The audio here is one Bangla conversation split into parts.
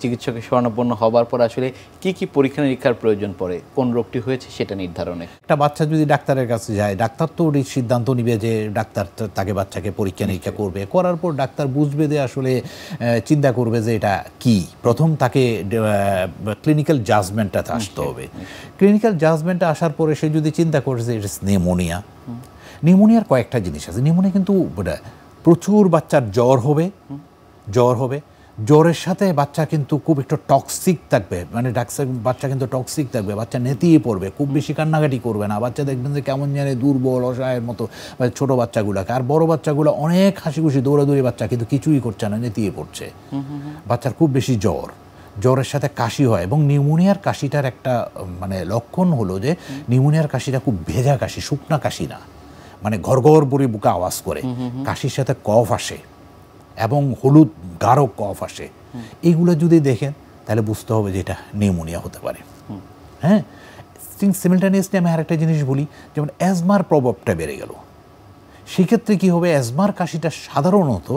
চিকিৎসকের শরণাপন্ন হবার পর আসলে কি কি পরীক্ষা নিরীক্ষার প্রয়োজন পড়ে, কোন রোগটি হয়েছে সেটা নির্ধারণে? একটা বাচ্চা যদি ডাক্তারের কাছে যায়, ডাক্তার তো সিদ্ধান্ত নিবে যে ডাক্তার তাকে বাচ্চাকে পরীক্ষা নিরীক্ষা করবে, করার পর ডাক্তার বুঝবে যে আসলে চিন্তা করবে যে এটা কি। প্রথম তাকে ক্লিনিক্যাল জাজমেন্টটাতে আসতে হবে। ক্লিনিক্যাল জাজমেন্টে আসার পরে সে যদি চিন্তা করে যে এটা নিউমোনিয়া, নিউমোনিয়ার কয়েকটা জিনিস আছে। নিউমোনিয়া কিন্তু প্রচুর বাচ্চার জ্বর হবে, জ্বরের সাথে বাচ্চা কিন্তু খুব একটু টক্সিক থাকবে, মানে বাচ্চা কিন্তু টক্সিক থাকবে, বাচ্চা নেতিয়ে পড়বে, খুব বেশি কান্নাকাটি করবে না, বাচ্চা দেখবেন যে কেমন জানে দুর্বল অসহায়ের মতো ছোটো বাচ্চাগুলোকে। আর বড় বাচ্চাগুলো অনেক হাসি খুশি দৌড়াদৌড়ি বাচ্চা, কিন্তু কিছুই করছে না, নেতিয়ে পড়ছে। বাচ্চার খুব বেশি জ্বরের সাথে কাশি হয়, এবং নিউমোনিয়ার কাশিটার একটা মানে লক্ষণ হলো যে নিউমোনিয়ার কাশিটা খুব ভেজা কাশি, শুকনা কাশি না, মানে ঘর করে বুকে আওয়াজ করে, কাশির সাথে কফ আসে এবং হলুদ গাঢ় কফ আসে। এইগুলো যদি দেখেন তাহলে বুঝতে হবে যে এটা নিউমোনিয়া হতে পারে। হ্যাঁ, সিমিলটেনিয়াসলি আমি আরেকটা জিনিস বলি, যেমন অ্যাজমার প্রভাবটা বেড়ে গেল, সেক্ষেত্রে কী হবে, অ্যাজমার কাশিটা সাধারণত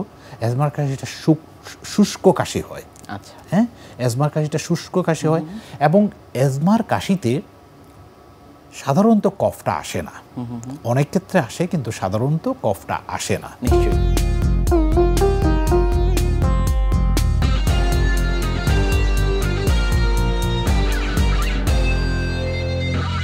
শুষ্ক কাশি হয়। আচ্ছা, হ্যাঁ, অ্যাজমার কাশিটা শুষ্ক কাশি হয়, এবং অ্যাজমার কাশিতে সাধারণত কফটা আসে না, অনেক ক্ষেত্রে আসে কিন্তু সাধারণত কফটা আসে না। নিশ্চয়ই।